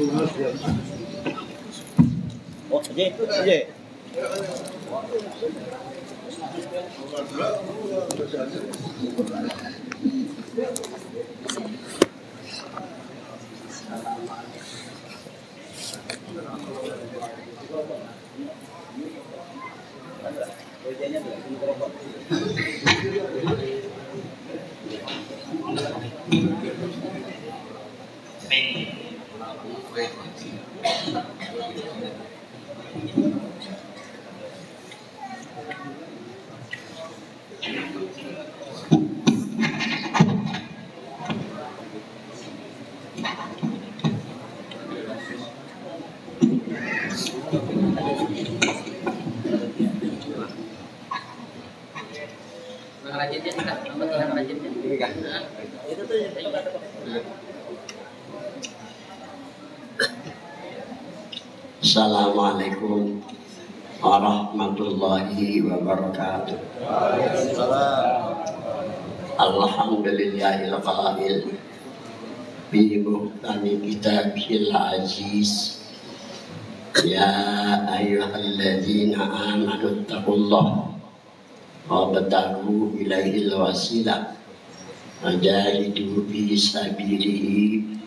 Oh, aja. Assalamualaikum warahmatullahi wabarakatuh. Alhamdulillahil qail bi muhkami kitabil aziz. Ya ayyuhalladzina amanu taqullaha wabtaghu ilaihil wasilah wajahidu fi sabilihi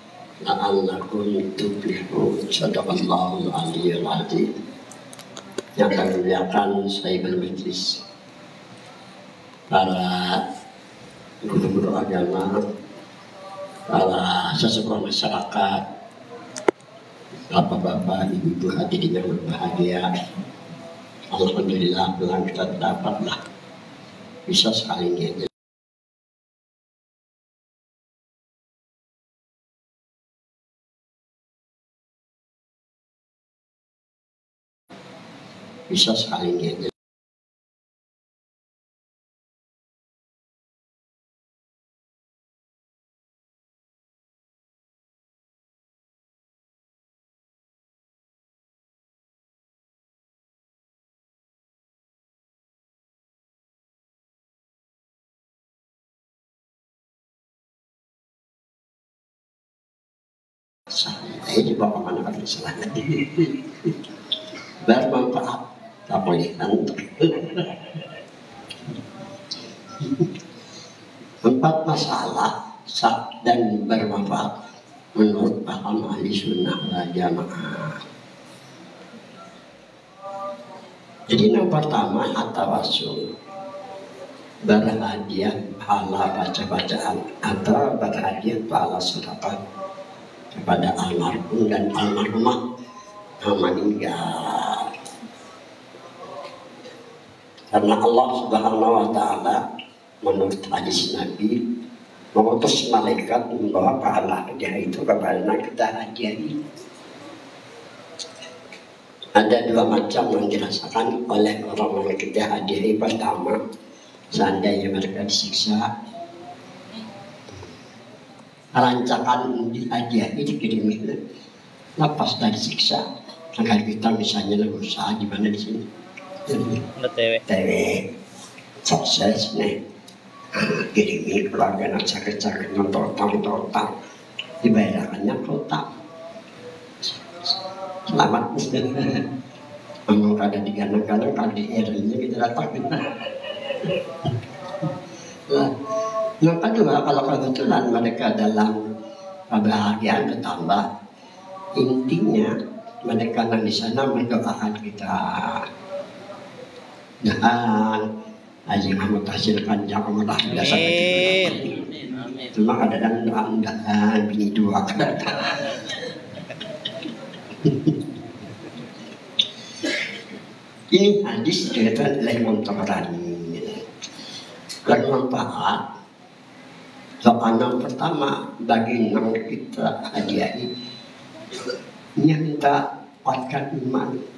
la'allakum tuflihun. Shadaqallahul aliyyil azim. Yang kami muliakan Sayyidul Majlis, para guru-guru agama, para sesepuh masyarakat, bapak-bapak, ibu-ibu hadirin yang berbahagia. Alhamdulillah, bilang kita dapatlah bisa sekali ini. Bisa sekali ini. Saya juga akan salah bermanfaat. Tak boleh empat masalah dan bermanfaat menurut paham ahli sunnah wal jamaah. Jadi yang pertama at-tawassul, berhadiah pahala baca-bacaan atau berhadiah pahala sedekah kepada almarhum dan almarhumah yang meninggal. Karena Allah Subhanahu wa Ta'ala menurut hadis Nabi mengutus malaikat membawa pahala hadiah itu kepada kita hadiahi. Ada dua macam yang dirasakan oleh orang-orang kita hadiahi. Pertama, seandainya mereka disiksa, rancangan dihadiahi dikirimin lepas dari siksa. Agar kita misalnya berusaha di mana di sini. TW sukses nih, kirimi keluarga yang sakit-sakit total dibayarkannya total. Selamat memang kadang digadang-gadang kalau di airnya kita datang. Yang kedua, kalau kebetulan mereka dalam kebahagiaan bertambah, intinya mereka yang di sana mendoakan kita. Dan Haji Muhammad hasil panjang umurlah biasa begitu. Cuma kadang doa-doaan bini dua kadang. Ini hadis diriwayatkan oleh Imam Tabrani. Bermanfaat. Soal yang pertama bagi yang kita hadiahi, minta kuatkan iman.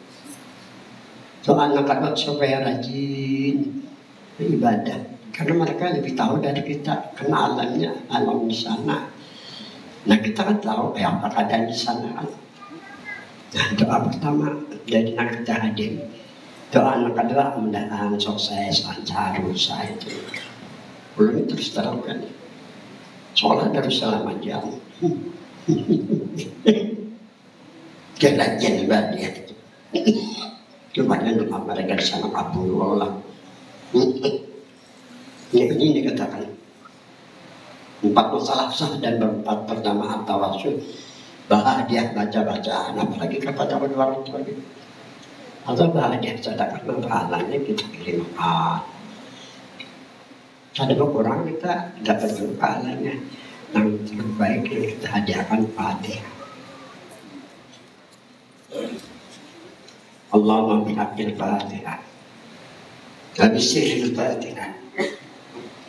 Soal anak-anak supaya rajin beribadah, karena mereka lebih tahu dari kita, karena alamnya alam di sana. Nah kita kan tahu apa keadaan di sana kan. Nah doa pertama dari anak kita hadir. Doa anak kedua mudah-mudahan sukses lancar usaha itu. Belum terus terangkan. Sholat Darussalam aja. kerajian dia. Lumayan doa mereka di sana kabul Allah. Ini dikatakan 4 masalah sah dan 4 pertama tawasul. Bahagia baca-bacaan, apalagi kepada kedua orang tua kita. Atau bahagia sedekah pahalanya kita kirim makan. Ada kurang kita dapat pahalanya. Yang terbaik yang kita hadiahkan Fatihah. Allahumma bihaqqil Fatihah. Habis sirril Fatihah.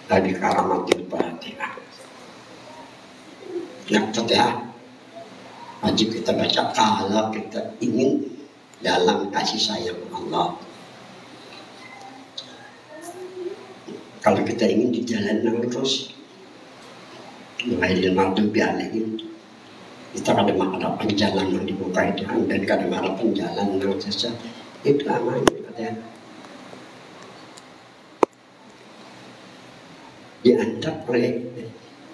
Habis karamatil Fatihah. Yang Fatihah wajib kita baca kalau kita ingin dalam kasih sayang Allah. Kalau kita ingin di jalan yang lurus, Ghairil maghdubi alaihim, kita kadang mengharapkan jalan yang dibuka itu, dan kadang mengharapkan jalan yang sesat. Itu namanya katanya. Diantar oleh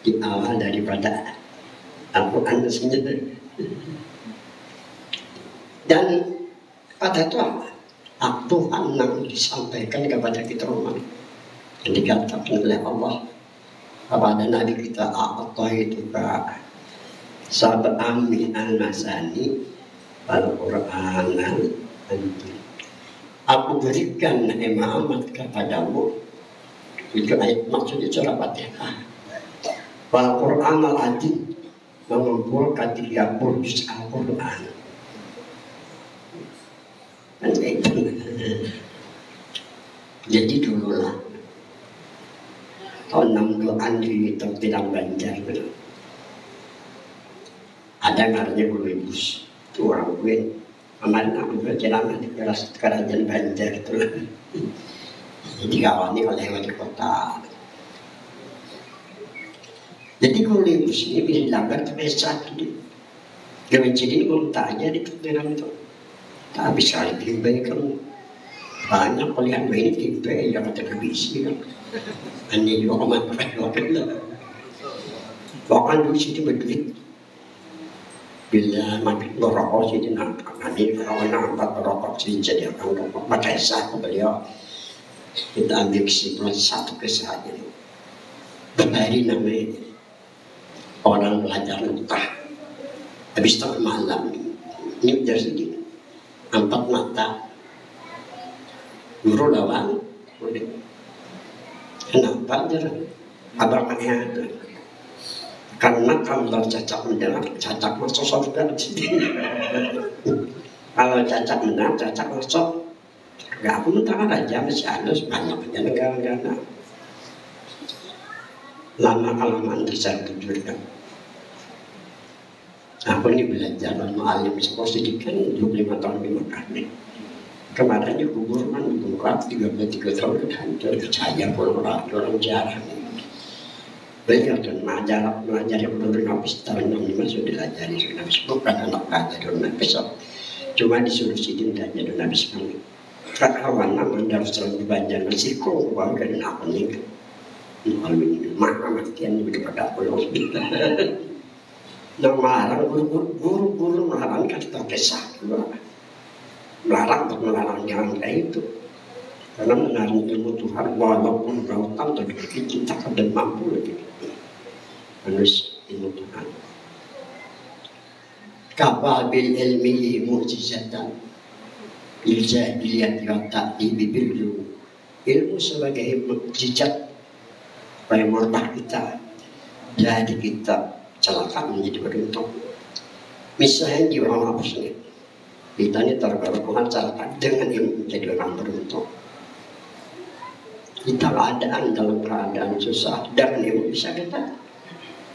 di awal daripada Al-Quran sendiri. Dan pada itu Tuhan yang disampaikan kepada kita umat yang dikatakan oleh Allah kepada Nabi kita a'taituka sab'an minal masani Al-Quran al-Anjil. Aku berikan Muhammad kepadamu. Itu ayat maksudnya surah Fatihah. Al-Quran al-Anjil mengumpulkan 30 juz Al-Quran. Jadi dululah tahun 60-an di Tertilang Banjar ada namanya Bulibus, itu orang gue kemarin aku berjalan di kerajaan Banjar itu, jadi awalnya oleh wali kota. Jadi Bulibus ini bisa dilanggar sampai saat ini. Jadi kalau tak aja di Tertilang itu tak habis kali timbai kan banyak pilihan ini timbai yang ada televisi kan. Ini juga kemana-mana bahkan dulu situ berduit bila makin merokok sih nanti kalau nampak merokok sih jadi akan rokok pakai satu beliau kita ambil kesimpulan satu kesalahan berhari namanya orang belajar mentah habis tengah malam ini dari sini 4 mata guru lawan kenapa aja abangnya ada karena kalau cacat mendengar cacat masuk surga kalau cacat mendengar cacat masuk nggak aku mentara aja masih ada banyak aja negara-negara lama kelamaan terjadi kan. Aku ini belajar alim sekolah sedikit 25 tahun di Mekah nih. Kemarin di kubur kan di Mekah 33 tahun hancur percaya orang jarang. Beliau dan mengajari menurut Nabi tahun 65 sudah diajari sudah Nabi bukan anak belajar Nabi cuma disuruh sidin dan jadi Nabi sekali. Kawan nama harus selalu dibaca masih kok warga dan aku nih. Ini mana matian di dekat aku loh. Yang melarang guru-guru melarang kita kisah melarang untuk melarang jangan kayak itu karena menarik ilmu Tuhan walaupun berhutang tapi kita kadang mampu lagi harus ilmu Tuhan kafa bil ilmi mu'jizatan bil jahiliyah ta'ti bibil ilmu sebagai mukjizat supaya merubah kita jadi kita celaka menjadi beruntung. Misalnya di orang apa sih? Kita ini tergolong celaka dengan ilmu menjadi orang beruntung. Kita keadaan dalam keadaan susah dengan ilmu bisa kita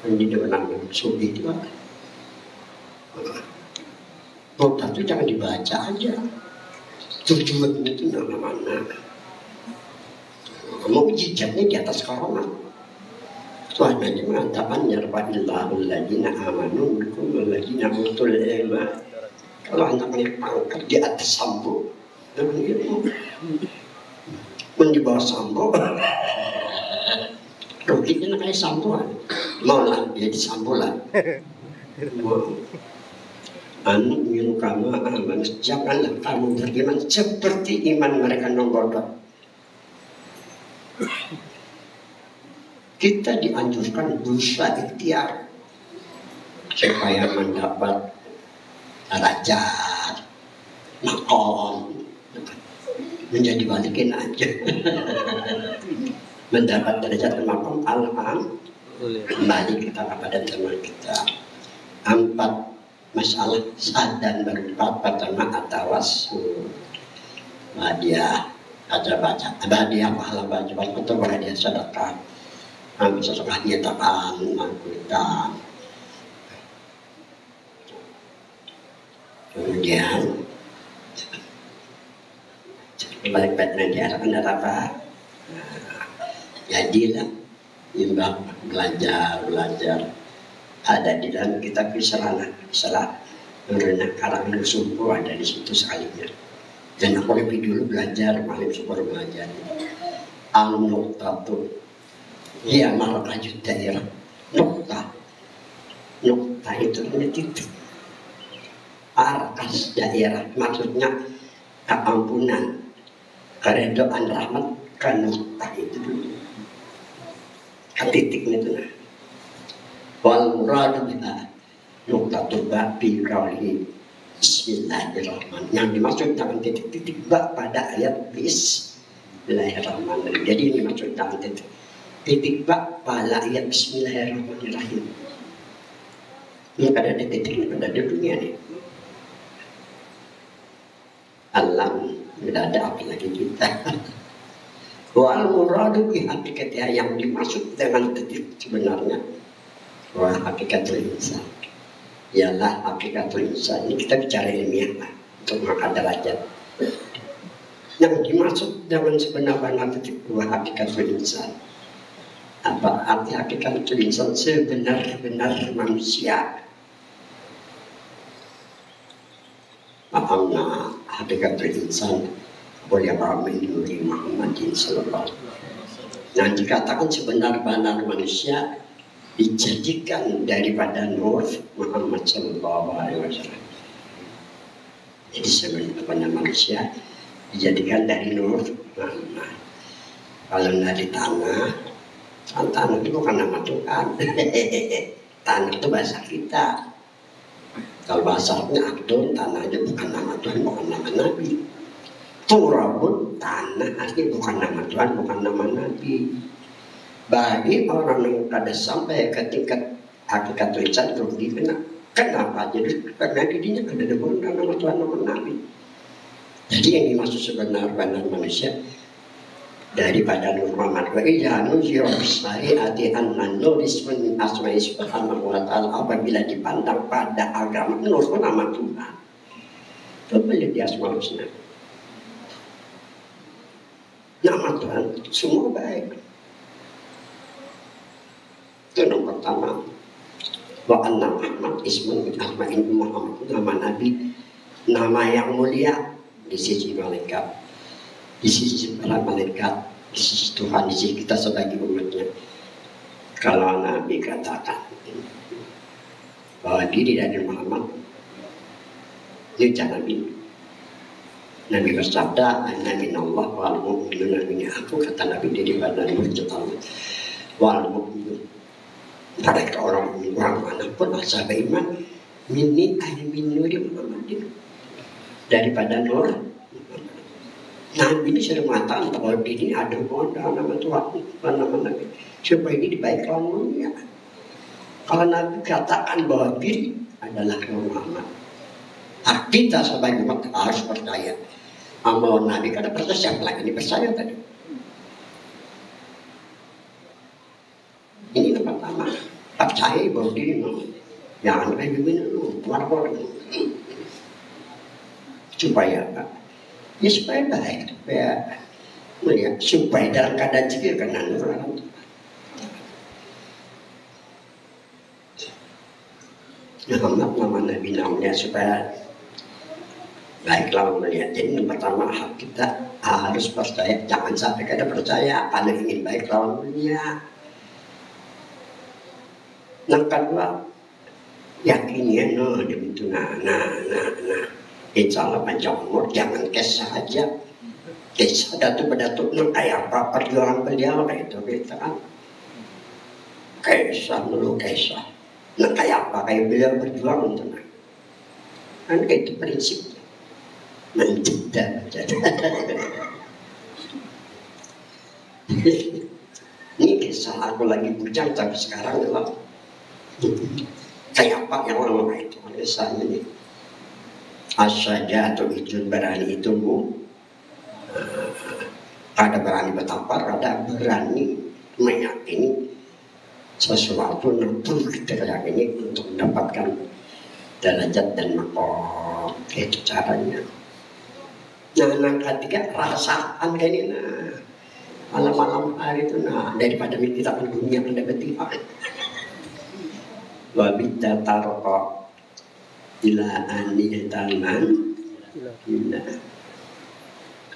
menjadi orang yang sulit juga. Nota itu jangan dibaca aja. Tujuan itu mana-mana. Mukjizatnya di atas corona. Tuhan Nabi mengatakan yarfa'illahu alladziina aamanu minkum walladziina utul ilma. Kalau anaknya pangkat di atas sambo, dengan ilmu, di bawah sambo, ruginya kayak samboan, mau lah dia disambo lah. Anu'minu kama aman, janganlah kamu beriman seperti iman mereka nonggodok. Kita dianjurkan berusaha ikhtiar supaya mendapat derajat, makom, menjadi walikin aja. Mendapat derajat makom, kembali kita kepada teman kita. 4 masalah sadan berempat. Pertama atawasul, hadiah ada baca, hadiah pahala baca atau hadiah sedekah, sedekah dia tahan kita. Kemudian balik-balik nanti akan apa? Jadilah imbang belajar ada di dalam kitab Risalah Nurul Karang Sumpu ada di situ sekalinya. Dan aku lebih dulu belajar, paling syukur belajar. Al-Nuqtatu ya marqajud dairah. Nukta itu titik markas daerah, maksudnya keampunan, keredoan rahmat, kan nukta itu dulu. Titik itu nah. Wal muradu biha nuqtatul babi qawli bismillahirrahmanirrahim. Yang dimaksud dengan titik-titik ba pada ayat bismillahirrahmanirrahim. Jadi ini maksud dengan titik ba pada ayat bismillahirrahmanirrahim. Ini pada titik pada dunia nih. Alam tidak ada apa lagi kita. Wal muradu biha hakikatnya yang dimaksud dengan titik sebenarnya. Wah, hakikatul insan ialah hakikatul insan. Ini kita bicara ilmiah lah, untuk mengangkat derajat. Yang dimaksud dengan sebenar-benar titik dua hakikatul insan. Apa arti hakikatul insan? Sebenar-benar manusia. Mahamna hakikatul insan boleh ramai nuri Muhammadin sallallahu alaihi wasallam. Nah, dikatakan sebenar-benar manusia dijadikan daripada nur Muhammad sallallahu alaihi wasallam. Jadi sebenarnya manusia dijadikan dari nur Muhammad. Kalau dari tanah itu bukan nama Tuhan. Tanah itu bahasa kita. Kalau bahasanya Abdul, tanah itu bukan nama Tuhan, bukan nama Nabi. Turabun, tanah artinya bukan nama Tuhan, bukan nama Nabi. Bagi orang yang kada sampai ke tingkat hakikat lisan terus dikenal. Kenapa? Jadi karena dirinya kada ada nama Tuhan, nama Nabi. Jadi yang dimaksud sebenar-benar manusia daripada Nur Muhammad wa ijanu zirabisari ati an-nuris min asma'i subhanahu wa ta'ala. Apabila dipandang pada agama Nur itu nama Tuhan, kembali di Asmaul Husna, nama Tuhan semua baik. Itu yang pertama. Wa anna Muhammad ismun min asma'in Muhammad, nama Nabi, nama yang mulia di sisi malaikat, di sisi para malaikat, di sisi Tuhan, di sisi kita sebagai umatnya. Kalau Nabi katakan bahwa diri dari Muhammad itu Nabi. Nabi bersabda, "Ana minallah wal mu'minuna minni." Aku kata Nabi daripada murid Allah. Wal mu'minun, mereka orang manapun asal beriman, minni ay min nuri Muhammadin, daripada nur. Nabi ini sudah mengatakan bahwa ini ada nama Tuhan, nama Nabi, supaya ini dibaikkan dunia. Kalau Nabi katakan bahwa diri adalah Muhammad, kita sebagai umat harus percaya. Amal Nabi kada percaya, siapa lagi ini percaya tadi? Ini yang pertama. Percaya bahwa diri jangan kayak gini lu, keluar supaya apa? Ya supaya baik, supaya melihat, supaya dalam keadaan zikir karena nurul. Nama Nabi namanya supaya baiklah melihat. Jadi yang pertama kita harus percaya, jangan sampai kada percaya karena ingin baik lawan dunia. Yang kedua, yakinnya no begitu nah. Insya Allah panjang umur, jangan kisah aja. Kisah datuk-datuk no kayak apa perjuangan beliau kayak itu kita kan. Kisah dulu kisah. Nah kayak apa kayak beliau berjuang itu nah. Kan itu prinsipnya. Mencipta. Ini kisah aku lagi bujang tapi sekarang adalah kayak apa yang lama itu kisahnya ini. Asyaja atau ijun berani itu ada berani bertampar, ada berani meyakini sesuatu nabur kita yakini untuk mendapatkan derajat dan makom. Itu caranya. Nah ketika rasakan kayak ini nah malam-malam hari itu nah daripada kita kan dunia anda bertiak wabita tarqa ila ani taman ila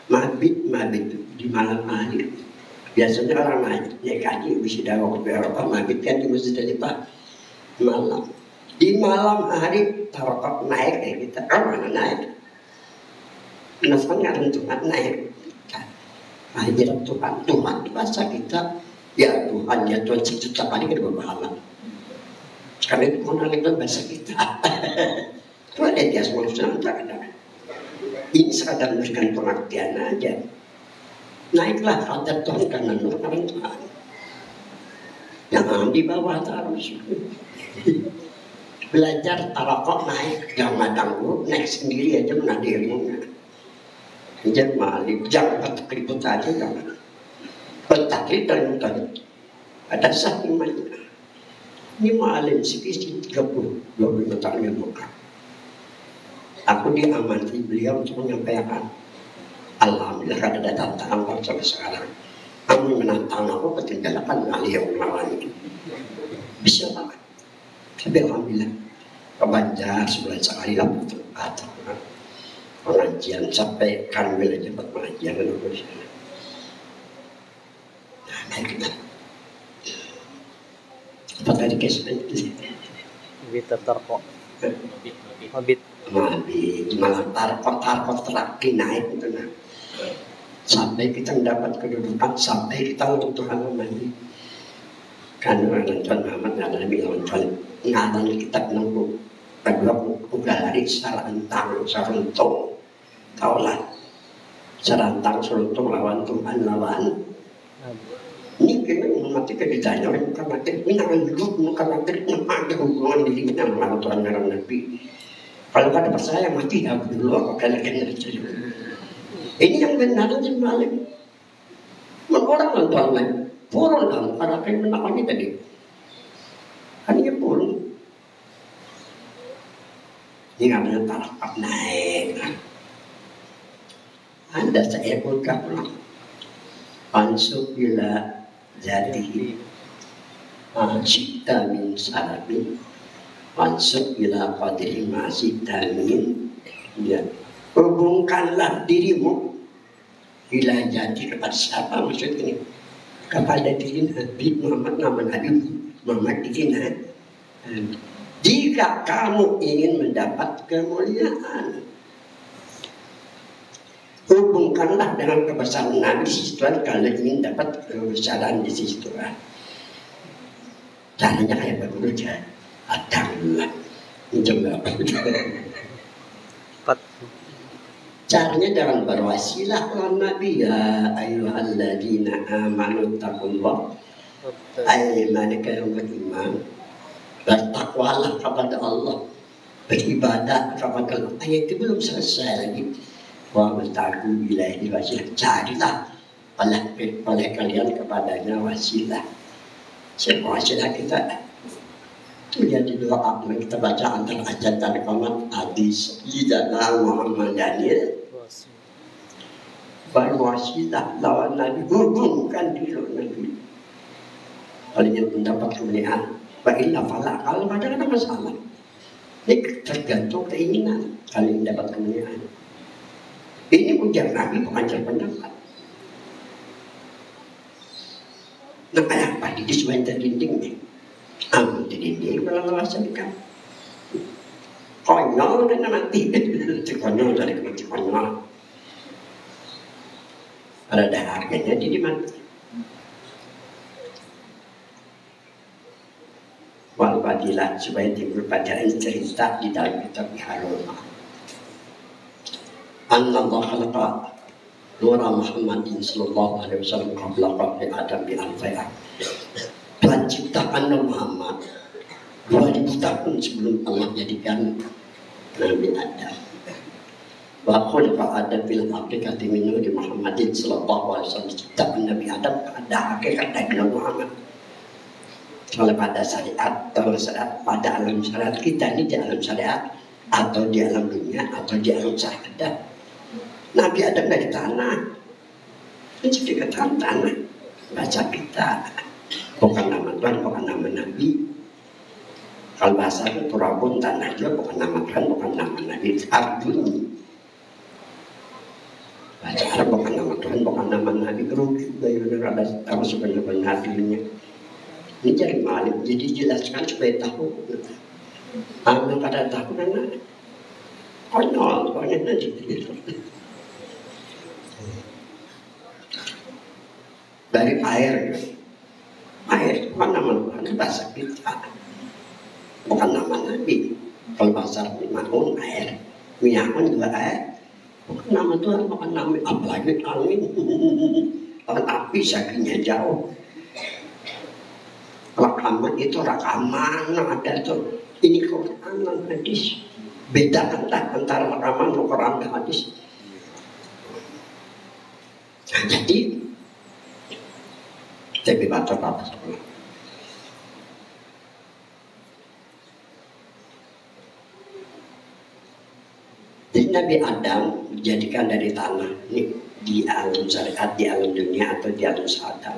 mabit di malam hari biasanya orang naik kaji wisuda waktu Eropa mabit kan di masjid Pak malam di malam hari tarqa naik kayak kita mana naik nafas nggak tentukan naik ajaran Tuhan bahasa kita ya Tuhan ya Tuhan sejuta kali kita berpahala karena itu mana itu bahasa kita itu ada dia semua tak ada ini sekadar memberikan pengertian aja naiklah kadar Tuhan karena nur karena Tuhan jangan di bawah terus belajar tarakok naik jangan tangguh naik sendiri aja menadi ilmunya jangan malik jangan bertaklid aja jangan bertaklid dan ada sahimanya ini malim sekitar 25 tahun yang bukan. Aku diamati beliau untuk menyampaikan. Alhamdulillah ada tantangan sampai sekarang. Kamu menantang aku ketinggalan kali yang melawan itu. Bisa banget. Tapi alhamdulillah kebanjar sebulan sekali lah tempat pengajian sampai kanwil aja buat pengajian dan urusan. Nah, mari kita. Apa tadi kisahnya? Mabit tarqa. Mabit malah tarkot terakhir naik itu nah. Sampai kita mendapat kedudukan sampai kita untuk Tuhan mandi. Kan orang Tuhan Muhammad adalah bilang Tuhan ngadan kita nunggu kedua udah lari sarantang saruntung kaulah sarantang saruntung lawan Tuhan lawan ini kena mati keditanya bukan mati minangan dulu bukan mati ada hubungan diri kita sama Tuhan dalam Nabi kalau ada percaya mati ya dulu aku kena ini yang benar aja malam orang Tuhan lain purun kamu karena apa yang menakani tadi kan ini purun ini namanya tarakap naik anda seekor kapal ansuk bila jadi cipta min sarabi ansuk bila qadri masita min ya hubungkanlah dirimu bila jadi kepada siapa maksud ini kepada diri Nabi Muhammad nama Nabi Muhammad diri jika kamu ingin mendapat kemuliaan hubungkanlah dengan kebesaran Nabi di situ kalau ingin dapat kebesaran di situ. Caranya kayak bekerja, adanglah, mencoba. Caranya jangan berwasilah lawan Nabi ya ayyuhalladzina amanu taqullah ay malika yang beriman bertakwalah kepada Allah beribadah kepada Allah. Ayat itu belum selesai lagi. Wa bertaku ilahi wasilah, carilah oleh kalian kepadanya wasilah. Siapa wasilah kita? Itu jadi doa yang kita baca antara ajar dan komat hadis Sayyidina Muhammad Daniel. Berwasilah lawan Nabi, hubungkan diri Nabi. Kalau ingin mendapat kemuliaan, baiklah falah. Kalau ada masalah, ini tergantung keinginan. Kalau ingin dapat kemuliaan. Ini ujar Nabi bukan ajar pendapat. Nah kayak apa? Di sebentar dinding nih. Amun di dinding kalau lawasan kan. Konyol kan mati. Konyol dari mati konyol. Ada harganya jadi mati. Wal fadilah supaya timbul pelajaran cerita di dalam kitab Biharul Allah khalaqa Nura Muhammadin sallallahu alaihi wasallam qabla qabli Adam bi alfayah. Tuhan ciptakan Muhammad 2000 tahun sebelum Allah jadikan Nabi Adam. Wa khalaqa Adam bil haqiqati min nuri Muhammadin sallallahu alaihi wasallam. Ciptakan Nabi Adam ada hakikat dari Muhammad. Kalau pada syariat atau pada alam syariat kita ini di alam syariat atau di alam dunia atau di alam syariat. Nabi Adam dari tanah, ini jadi tanah. Baca kita, bukan nama Tuhan, bukan nama Nabi. Kalau bahasa itu turabun tanah juga bukan nama Tuhan, bukan nama Nabi. Ardun. Baca Arab bukan nama Tuhan, bukan nama Nabi. Rugi juga yang ada tahu sebenarnya Nabi-nya. Ini jadi malim, jadi jelaskan supaya tahu. Amal pada tahu karena konyol, nanti. Dari air bukan nama Tuhan, bahasa kita, bukan nama Nabi. Kalau bahasa Maun air, minyakan juga air, bukan nama Tuhan, bukan nama, apalagi angin, bukan api sakinya jauh. Rakaman itu rakaman ada tuh. Ini Quran dan hadis. Bedakan antara rakaman dan Quran dan hadis. Nah, jadi saya baca apa? Jadi Nabi Adam dijadikan dari tanah ini di alam syariat, di alam dunia atau di alam syariat.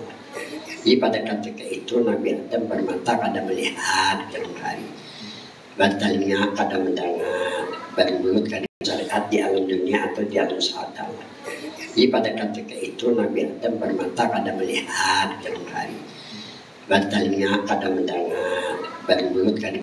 Jadi pada ketika itu Nabi Adam bermata kada melihat dalam hari, bertelinga kada mendengar, bermulut kada syariat di alam dunia atau di alam syariat. Jadi pada ketika itu Nabi Adam bermata kada melihat dalam hari, bertelinga kada mendengar, bermulut kada